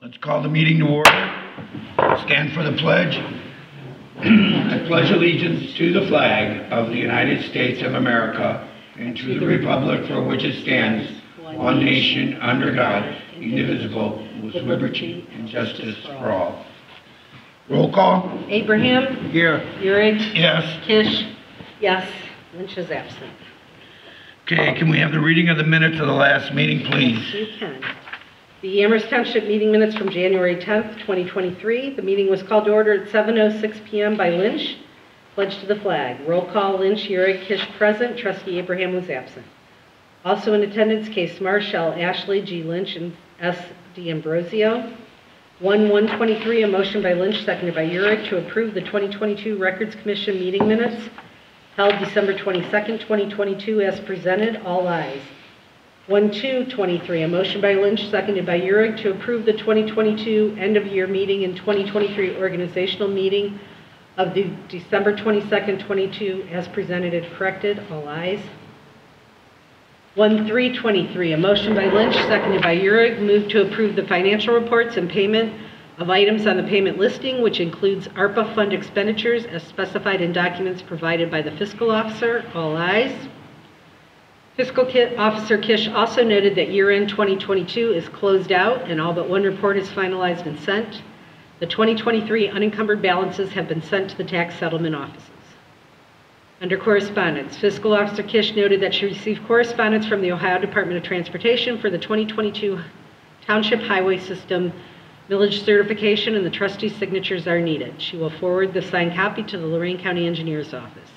Let's call the meeting to order. Stand for the pledge. I pledge allegiance to the flag of the United States of America and to the republic for which it stands, one nation under God, indivisible, with liberty and justice for all. Roll call. Abraham? Here. Uhrig? Yes. Kish? Yes. Lynch is absent. Okay, can we have the reading of the minutes of the last meeting, please? Yes, you can. The Amherst Township meeting minutes from January 10th, 2023. The meeting was called to order at 7:06 p.m. by Lynch. Pledge to the flag. Roll call. Lynch, Uhrig, Kish present. Trustee Abraham was absent. Also in attendance, Case Marshall, Ashley, G. Lynch, and S. D. Ambrosio. 1/123, a motion by Lynch, seconded by Uhrig, to approve the 2022 Records Commission meeting minutes held December 22nd, 2022, as presented. All ayes. 1/2/23, a motion by Lynch, seconded by Uhrig, to approve the 2022 end-of-year meeting and 2023 organizational meeting of the December 22nd, 22, as presented and corrected. All ayes. 1/3/23, a motion by Lynch, seconded by Uhrig, moved to approve the financial reports and payment of items on the payment listing, which includes ARPA fund expenditures as specified in documents provided by the fiscal officer. All ayes. Fiscal Officer Kish also noted that year-end 2022 is closed out and all but one report is finalized and sent. The 2023 unencumbered balances have been sent to the tax settlement offices. Under correspondence, Fiscal Officer Kish noted that she received correspondence from the Ohio Department of Transportation for the 2022 Township Highway System millage certification, and the trustees' signatures are needed. She will forward the signed copy to the Lorain County Engineer's Office.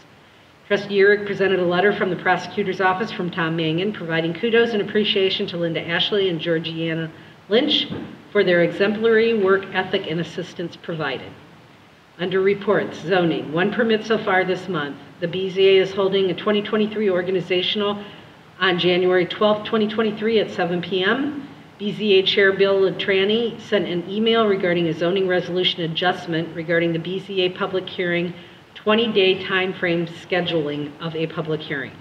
Trustee Uhrig presented a letter from the Prosecutor's Office from Tom Mangan providing kudos and appreciation to Linda Ashley and Georgiana Lynch for their exemplary work ethic and assistance provided. Under reports, zoning, one permit so far this month. The BZA is holding a 2023 organizational on January 12, 2023 at 7 p.m. BZA Chair Bill Latrani sent an email regarding a zoning resolution adjustment regarding the BZA public hearing 20-day time frame scheduling of a public hearing.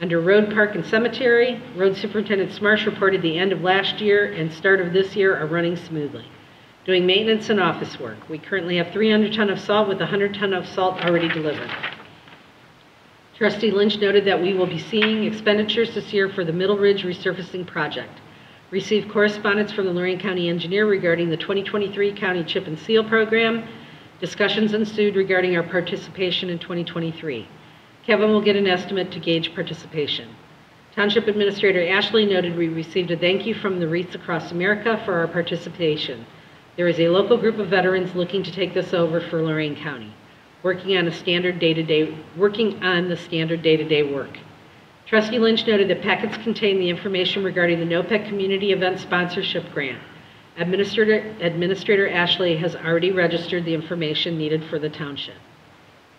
Under Road, Park, and Cemetery, Road Superintendent Smarsh reported the end of last year and start of this year are running smoothly. Doing maintenance and office work. We currently have 300 ton of salt with 100 ton of salt already delivered. Trustee Lynch noted that we will be seeing expenditures this year for the Middle Ridge resurfacing project. Received correspondence from the Lorain County Engineer regarding the 2023 County Chip and Seal program. Discussions ensued regarding our participation in 2023. Kevin will get an estimate to gauge participation. Township Administrator Ashley noted we received a thank you from the Wreaths Across America for our participation. There is a local group of veterans looking to take this over for Lorain County, working on the standard day-to-day work. Trustee Lynch noted that packets contain the information regarding the NOPEC Community Event Sponsorship Grant. Administrator Ashley has already registered the information needed for the township.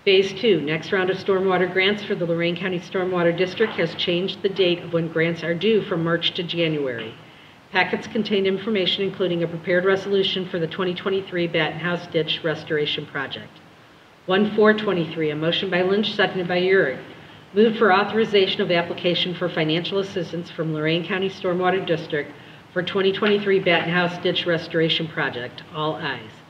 Phase 2, next round of stormwater grants for the Lorain County Stormwater District has changed the date of when grants are due from March to January. Packets contain information including a prepared resolution for the 2023 Batten House Ditch Restoration Project. 1/4/23, a motion by Lynch, seconded by Uhrig. Moved for authorization of application for financial assistance from Lorain County Stormwater District for 2023 Batten House Ditch Restoration Project. All ayes.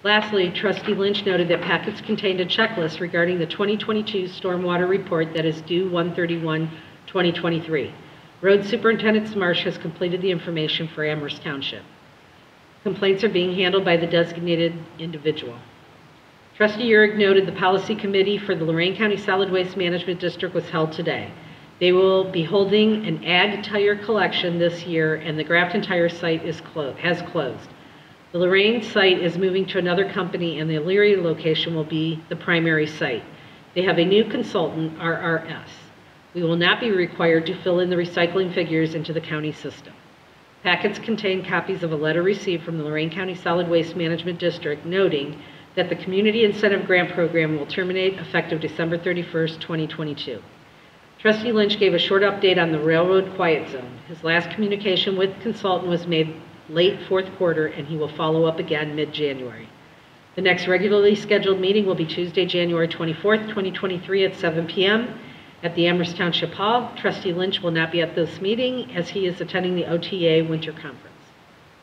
Lastly, Trustee Lynch noted that packets contained a checklist regarding the 2022 Stormwater Report that is due 1/31/2023. Road Superintendent Smarsh has completed the information for Amherst Township. Complaints are being handled by the designated individual. Trustee Uhrig noted the Policy Committee for the Lorain County Solid Waste Management District was held today. They will be holding an ag tire collection this year, and the Grafton Tire site has closed. The Lorain site is moving to another company, and the Elyria location will be the primary site. They have a new consultant, RRS. We will not be required to fill in the recycling figures into the county system. Packets contain copies of a letter received from the Lorain County Solid Waste Management District noting that the Community Incentive Grant Program will terminate effective December 31st, 2022. Trustee Lynch gave a short update on the railroad quiet zone. His last communication with the consultant was made late fourth quarter, and he will follow up again mid-January. The next regularly scheduled meeting will be Tuesday, January 24th, 2023 at 7 p.m. at the Amherst Township Hall. Trustee Lynch will not be at this meeting as he is attending the OTA Winter Conference.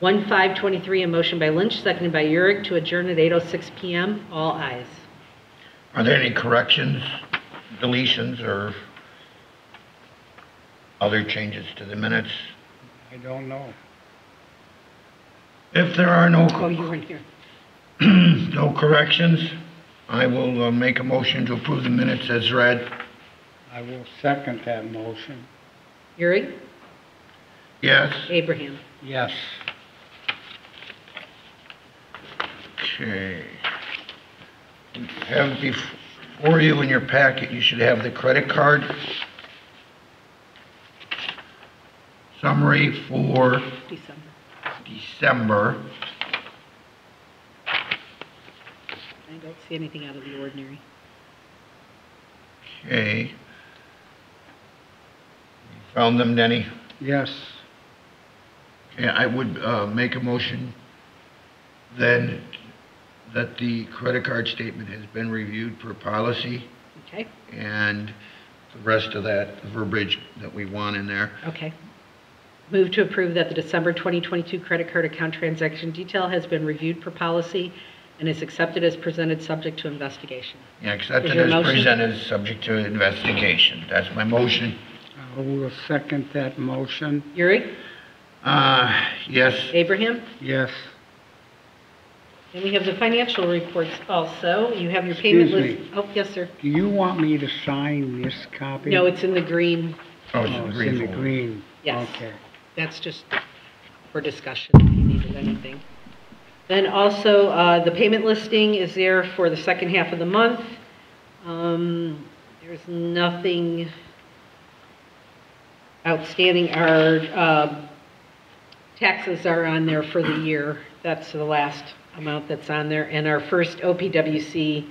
1/5/23, a motion by Lynch, seconded by Urick, to adjourn at 8:06 PM. All ayes. Are there any corrections, deletions, or other changes to the minutes? I don't know. If there are no Oh, you weren't here. no corrections, I will make a motion to approve the minutes as read. I will second that motion. Urick? Yes? Abraham? Yes. Okay. You have before you in your packet, you should have the credit card summary for December. I don't see anything out of the ordinary. Okay. You found them, Denny? Yes. Okay, I would make a motion then that the credit card statement has been reviewed per policy, Okay, and the rest of that verbiage that we want in there. okay. Move to approve that the December 2022 credit card account transaction detail has been reviewed per policy and is accepted as presented, subject to investigation. Yeah, accepted Is your as motion? presented, subject to investigation. That's my motion. I will second that motion. Urick? Yes. Abraham? Yes. And we have the financial reports also. You have your payment Excuse list. Oh, yes, sir. Do you want me to sign this copy? No, it's in the green. Oh, it's Oh, in the it's green in the folder. green. Yes. Okay. That's just for discussion if you needed anything. Then also, the payment listing is there for the second half of the month. There's nothing outstanding. Our taxes are on there for the year. That's the last amount that's on there. And our first OPWC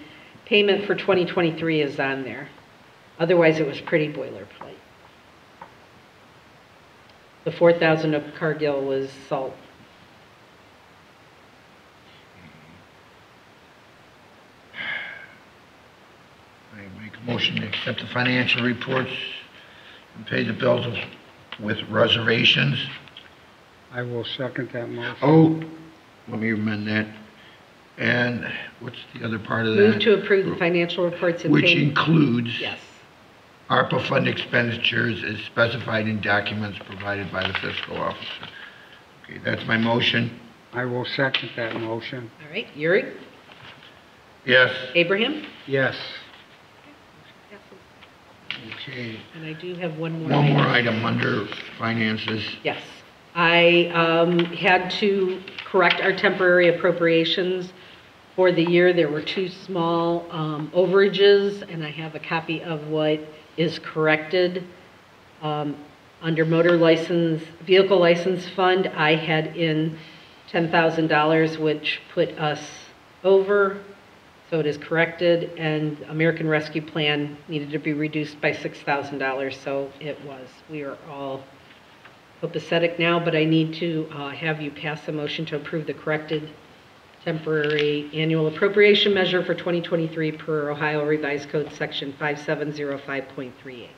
payment for 2023 is on there. Otherwise, it was pretty boilerplate. The 4,000 of Cargill was salt. I make a motion to accept the financial reports and pay the bills with reservations. I will second that motion. Oh, let me amend that. And what's the other part of that? Move to approve the financial reports and Which pay. includes Yes. ARPA fund expenditures as specified in documents provided by the fiscal officer. Okay, that's my motion. I will second that motion. All right, Urick? Yes. Abraham? Yes. Okay. And I do have one more. One more item. item under finances. Yes. I had to correct our temporary appropriations for the year. There were two small overages, and I have a copy of what is corrected. Under motor license, vehicle license fund, I had in $10,000, which put us over. So it is corrected, and American Rescue Plan needed to be reduced by $6,000, so it was. We are all copacetic now, but I need to have you pass a motion to approve the corrected temporary annual appropriation measure for 2023 per Ohio Revised Code Section 5705.38. Okay,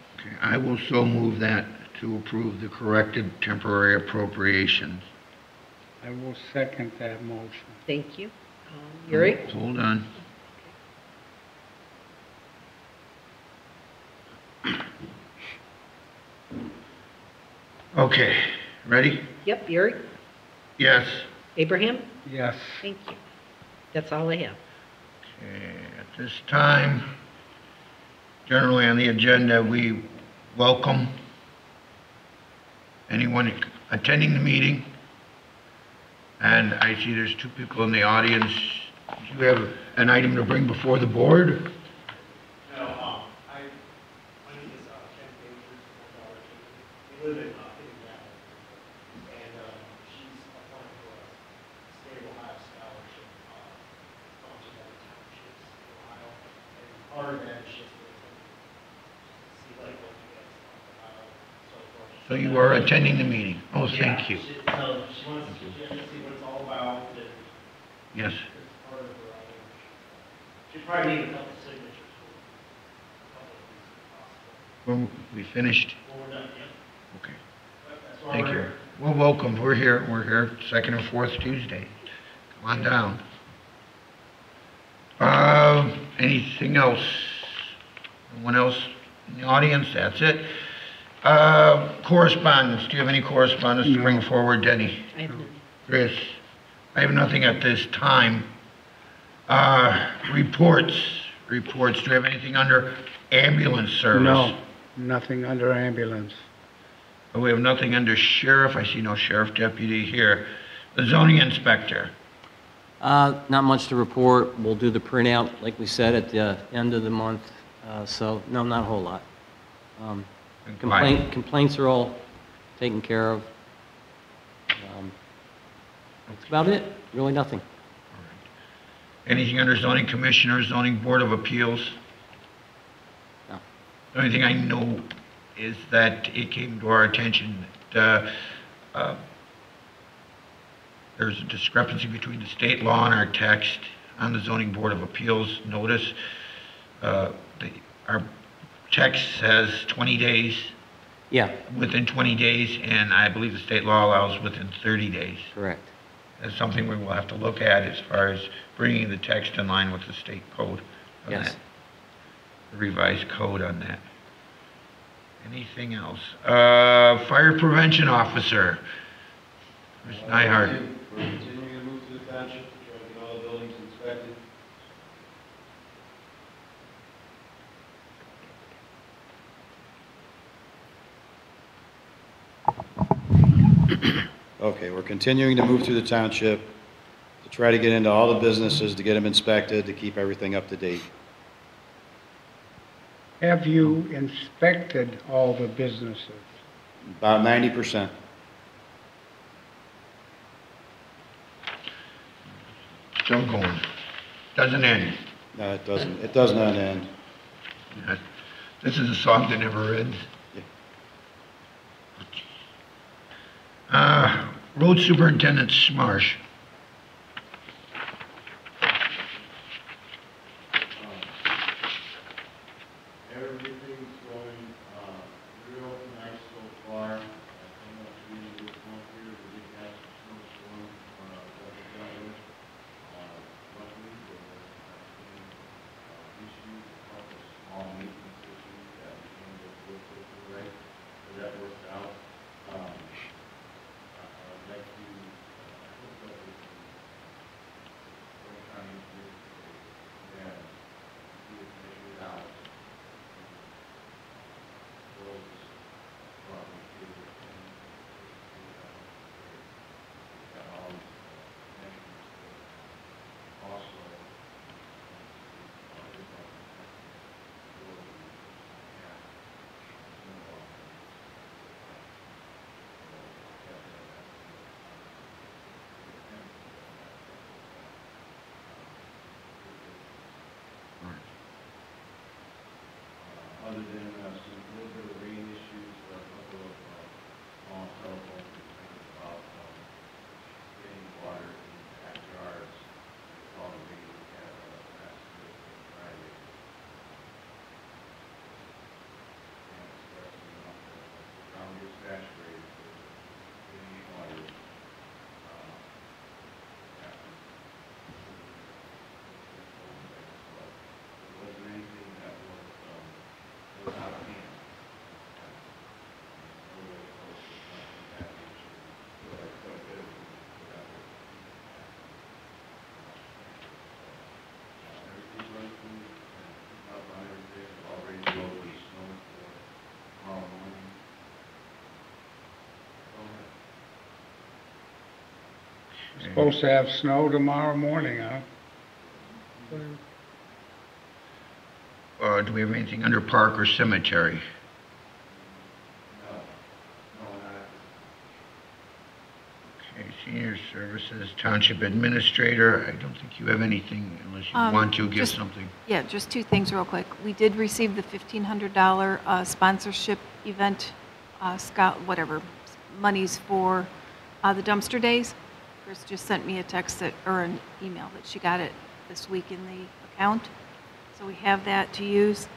I will so move that to approve the corrected temporary appropriations. I will second that motion. Thank you. Urick? Hold on. Okay, ready? Yep, Urick? Yes. Abraham? Yes. Thank you. That's all I have. Okay, at this time, generally on the agenda, we welcome anyone attending the meeting. And I see there's two people in the audience. Do you have an item to bring before the board? No, my name is Ken Baker, my daughter. We live in Indiana, and she's applying for a state of Ohio scholarship from some other townships in Ohio. And part of that is just to see like what you guys talk about, so forth. So you are attending the meeting. Oh, thank you. So she wants to see what it's all about, and Yes. it's part of her application. She'd probably need a couple signatures for a couple of these if possible. When we finished? Well, we're done, yeah. Okay. That's why Thank we're you. here. Well, welcome. We're here second and fourth Tuesday. Come on down. Anything else? No one else in the audience? That's it. Correspondence. Do you have any correspondence to bring forward, Denny? I have none. Chris? I have nothing at this time. Reports. Do you have anything under ambulance service? No, nothing under ambulance. We have nothing under sheriff. I see no sheriff deputy here. The zoning inspector. Not much to report. We'll do the printout, like we said, at the end of the month. So, no, not a whole lot. Complaints are all taken care of. That's about it. Really nothing. Anything under zoning commissioner, zoning board of appeals? No. The only thing I know is that it came to our attention that there's a discrepancy between the state law and our text on the zoning board of appeals notice. Our text says 20 days. Yeah, Within 20 days, and I believe the state law allows within 30 days. correct. That's something we will have to look at as far as bringing the text in line with the state code on Yes. that. The revised code on that. Anything else? Fire prevention officer, Ms. Nyhart. We're continuing to move to the township, try to get all the buildings inspected. Okay, we're continuing to move through the township to try to get into all the businesses, to get them inspected, to keep everything up to date. Have you inspected all the businesses? About 90%. Still going. Doesn't end. No, it doesn't. It does not end. This is a song that never ends. Road Superintendent Smarsh. Everything's going real nice so far. I'm not seeing this month here, we did have some snowstorm that we dealt with. Luckily, there was issues, a couple of small maintenance issues that we handled real quickly, right? So that worked out. I'd like to, I hope that we can, we're trying to get it measured out. Other than some little bit of rain issues, a couple of small telephone complaints about getting water in backyards. All the rain we had last Friday. And especially enough that the ground gets saturated with getting water. It wasn't anything that was out of hand. Everything's running smooth, up on everything, already know the snow for tomorrow morning. Supposed to have snow tomorrow morning, huh? Do we have anything under park or cemetery? No, not. Okay, senior services, township administrator. I don't think you have anything unless you want to give just- something. Yeah, just two things real quick. We did receive the $1,500 sponsorship event, whatever, monies for the dumpster days. Chris just sent me a text or an email that she got it this week in the account. So we have that to use.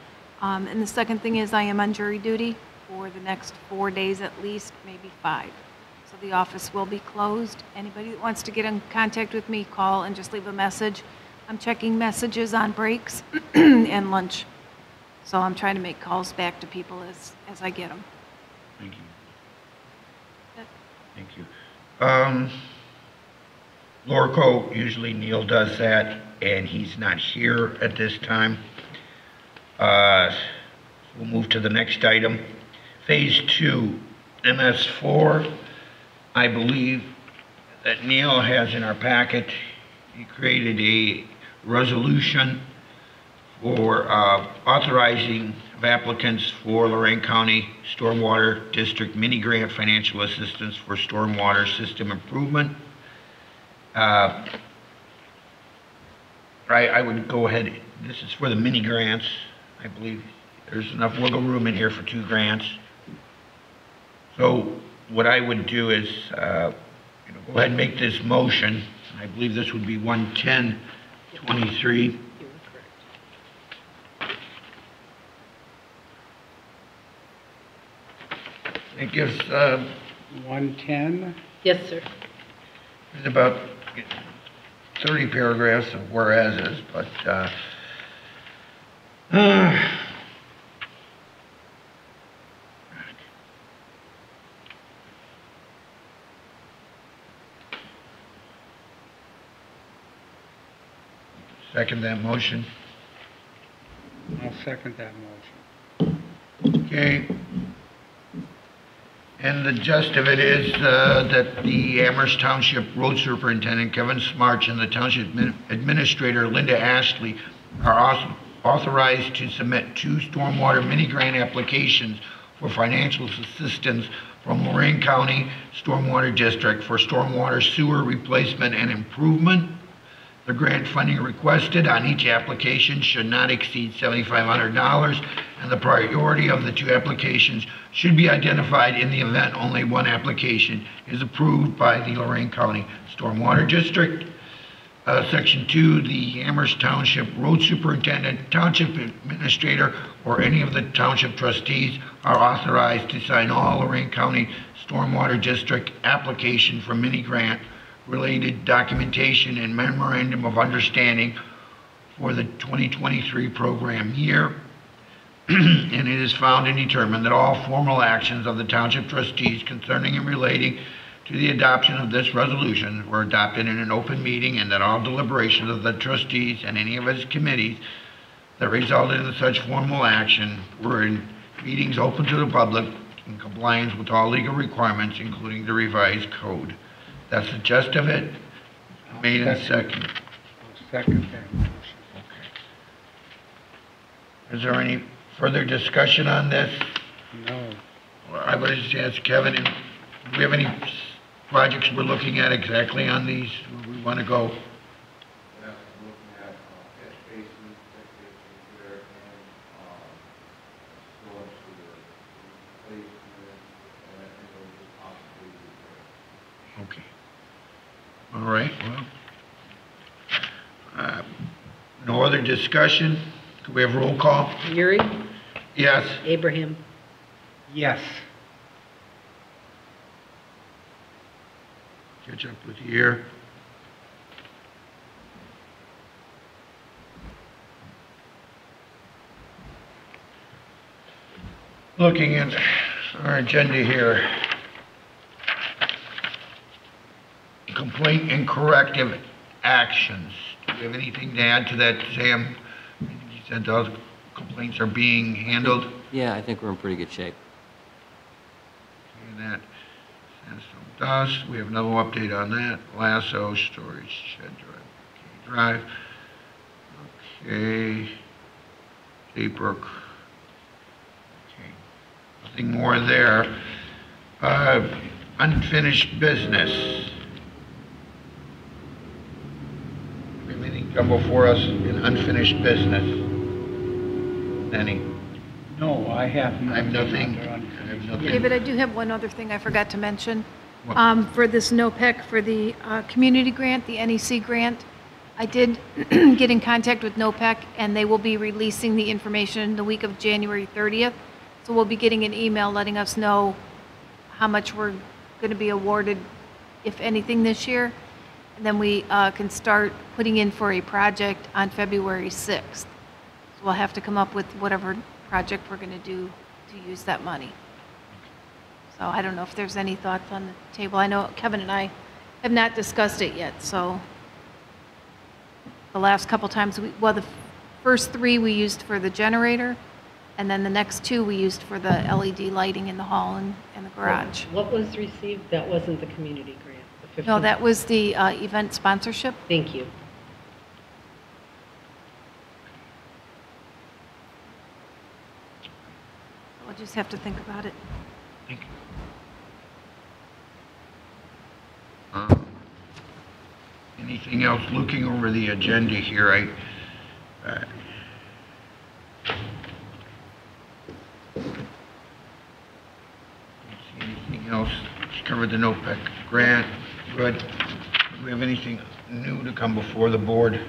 And the second thing is I am on jury duty for the next 4 days at least, maybe 5. so the office will be closed. Anybody that wants to get in contact with me, call and just leave a message. I'm checking messages on breaks and lunch. So I'm trying to make calls back to people as I get them. Thank you. Thank you. Lorco, usually Neil does that, and he's not here at this time. We'll move to the next item. Phase 2, MS4. I believe that Neil has in our packet, he created a resolution for authorizing of applicants for Lorraine County Stormwater District mini grant financial assistance for stormwater system improvement. I would go ahead, this is for the mini grants. I believe there's enough wiggle room in here for 2 grants. So what I would do is go ahead and make this motion. I believe this would be 11023. It gives 110? Yes, sir. there's about 30 paragraphs of whereases, but second that motion. I'll second that motion. Okay. And the gist of it is that the Amherst Township Road Superintendent Kevin Smarch and the Township Administrator Linda Ashley are authorized to submit 2 stormwater mini grant applications for financial assistance from Lorraine County Stormwater District for stormwater sewer replacement and improvement. The grant funding requested on each application should not exceed $7,500, and the priority of the 2 applications should be identified in the event only one application is approved by the Lorraine County Stormwater District. Section 2, the Amherst Township Road Superintendent, Township Administrator, or any of the Township Trustees are authorized to sign all Lorraine County Stormwater District application for mini grant related documentation and memorandum of understanding for the 2023 program year. And it is found and determined that all formal actions of the Township Trustees concerning and relating to the adoption of this resolution were adopted in an open meeting, and that all deliberations of the trustees and any of its committees that resulted in such formal action were in meetings open to the public in compliance with all legal requirements, including the revised code. That's the gist of it. Made and second. I'll second that motion. Is there any further discussion on this? No. Well, I would just ask Kevin, do we have any projects we're looking at exactly on these where we want to go? Looking at catch basins, there, and storm sewer replacement, and I think it'll just possibly be there. Okay. All right, well, no other discussion? Could we have roll call? Yuri? Yes. Abraham? Yes. Catch up with you here. Looking at our agenda here. Complaint and corrective actions. Do you have anything to add to that, Sam? You said those complaints are being handled. Yeah, I think we're in pretty good shape. And that sandstone dust, we have no update on that. Lasso, storage, shed drive, okay. Daybrook. Okay. Nothing more there. Unfinished business. Anything come before us in unfinished business? Any? No, I have nothing. I have nothing. under I unfinished. have nothing. David, I do have one other thing I forgot to mention. What? For this NOPEC, for the community grant, the NEC grant, I did get in contact with NOPEC, and they will be releasing the information the week of January 30th. So we'll be getting an email letting us know how much we're going to be awarded, if anything, this year. And then we can start putting in for a project on February 6th. So we'll have to come up with whatever project we're going to do to use that money. So I don't know if there's any thoughts on the table. I know Kevin and I have not discussed it yet, so the last couple times, the first 3 we used for the generator, and then the next 2 we used for the LED lighting in the hall and the garage. What was received? That wasn't the community grant. The No, 15 that was the event sponsorship. Thank you. We'll just have to think about it. Thank you. Anything else? Looking over the agenda here, don't see anything else. Just covered the NOPEC grant. Good. Do we have anything new to come before the board?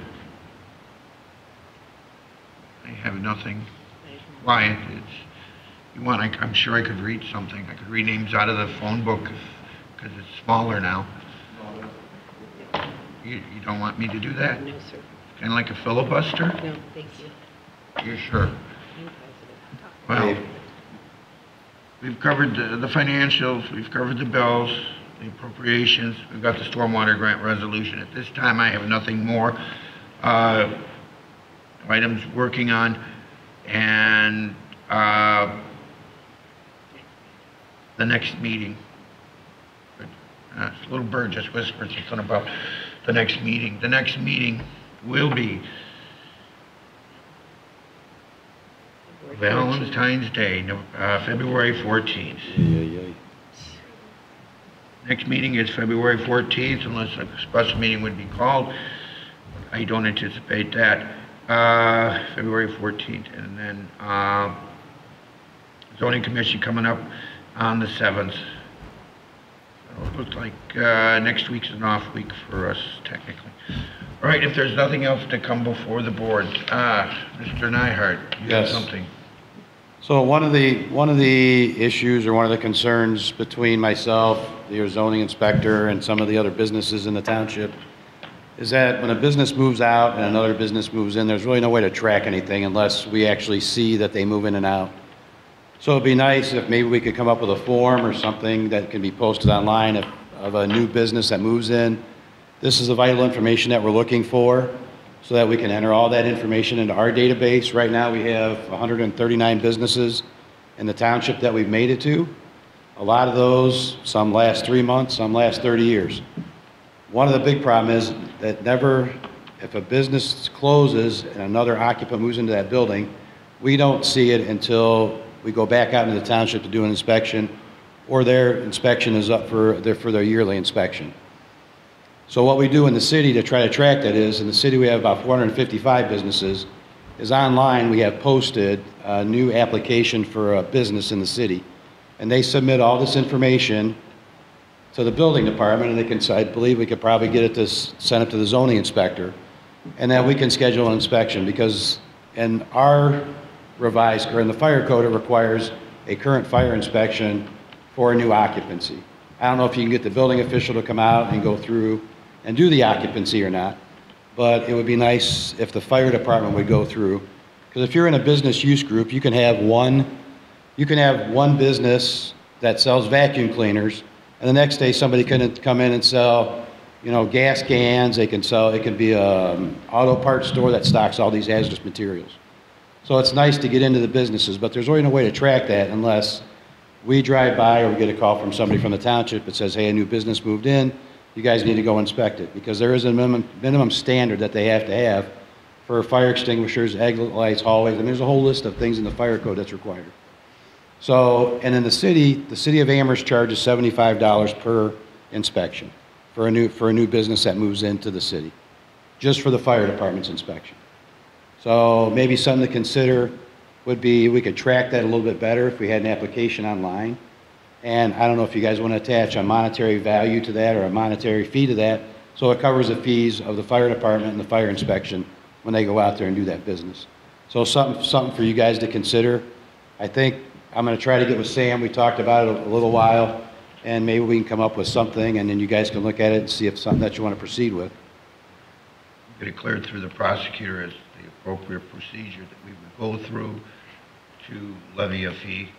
I have nothing. Wyatt, you want? I'm sure I could read something. I could read names out of the phone book because it's smaller now. You don't want me to do that? No, sir. Kind of like a filibuster? No, thank you. You're sure? I'm positive. Well, we've covered the financials, we've covered the bills, the appropriations, we've got the stormwater grant resolution. At this time, I have nothing more items working on, and the next meeting. This little bird just whispered something about the next meeting. The next meeting will be Valentine's Day, February 14th. Next meeting is February 14th, unless a special meeting would be called. I don't anticipate that. February 14th, and then Zoning Commission coming up on the 7th. So it looks like next week's an off week for us, technically. All right, if there's nothing else to come before the board, Mr. Nyhart, you have something. So one of the issues or one of the concerns between myself, the zoning inspector, and some of the other businesses in the township is that when a business moves out and another business moves in, there's really no way to track anything unless we actually see that they move in and out. So it'd be nice if maybe we could come up with a form or something that can be posted online of a new business that moves in. This is the vital information that we're looking for so that we can enter all that information into our database. Right now we have 139 businesses in the township that we've made it to. A lot of those, some last 3 months, some last 30 years. One of the big problems is that if a business closes and another occupant moves into that building, we don't see it until we go back out into the township to do an inspection, or their inspection is up for their yearly inspection. So what we do in the city to try to track that is, in the city we have about 455 businesses, is online we have posted a new application for a business in the city. And they submit all this information to the building department, and they can, I believe we could probably get it to send it to the zoning inspector, and then we can schedule an inspection, because in our revised, or in the fire code, it requires a current fire inspection for a new occupancy. I don't know if you can get the building official to come out and go through and do the occupancy or not, but it would be nice if the fire department would go through, because if you're in a business use group, you can have one business that sells vacuum cleaners, and the next day somebody can come in and sell, gas cans. They can sell, it could be an auto parts store that stocks all these hazardous materials. So it's nice to get into the businesses, but there's really no way to track that unless we drive by or we get a call from somebody from the township that says, hey, a new business moved in, you guys need to go inspect it, because there is a minimum standard that they have to have for fire extinguishers, exit lights, hallways, and there's a whole list of things in the fire code that's required. So, and in the city of Amherst charges $75 per inspection for a new business that moves into the city, just for the fire department's inspection. So maybe something to consider would be we could track that a little bit better if we had an application online. And I don't know if you guys want to attach a monetary value to that or a monetary fee to that, so it covers the fees of the fire department and the fire inspection when they go out there and do that business. So something for you guys to consider. I think I'm going to try to get with Sam. We talked about it a little while. and maybe we can come up with something, and then you guys can look at it and see if something that you want to proceed with. Get it cleared through the prosecutor as the appropriate procedure that we would go through to levy a fee.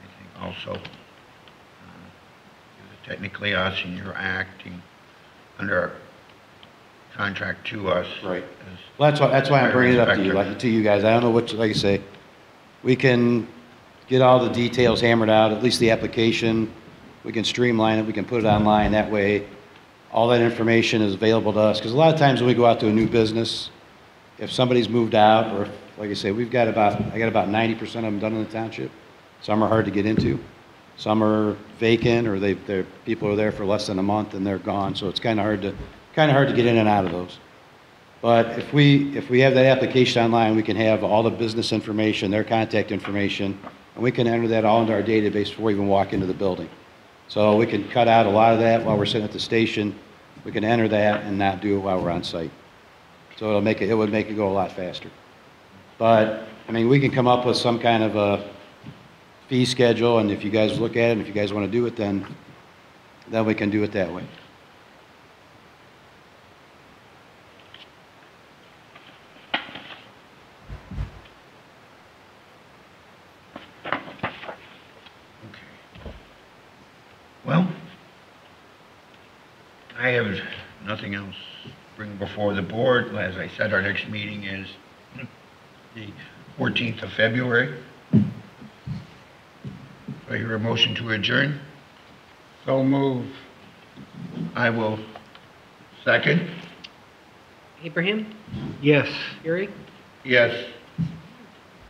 I think also, technically us, and you're acting under our contract to us. Right. as Well, that's why I'm bringing it up to you, inspector. to you guys. I don't know what, like I say, we can get all the details hammered out, at least the application. We can streamline it, we can put it online. That way, all that information is available to us. Because a lot of times when we go out to a new business, if somebody's moved out, or like I say, I got about 90% of them done in the township. Some are hard to get into. Some are vacant, or people are there for less than a month and they're gone. So it's kind of hard to get in and out of those. But if we have that application online, we can have all the business information, their contact information, and we can enter that all into our database before we even walk into the building. So we can cut out a lot of that while we're sitting at the station. We can enter that and not do it while we're on site. So it would make it go a lot faster. But, I mean, we can come up with some kind of a fee schedule, and if you guys look at it, and if you guys want to do it, then we can do it that way. Well, I have nothing else to bring before the board. As I said, our next meeting is the 14th of February. Do I hear a motion to adjourn? So move. I will second. Abraham? Yes. Urick? Yes.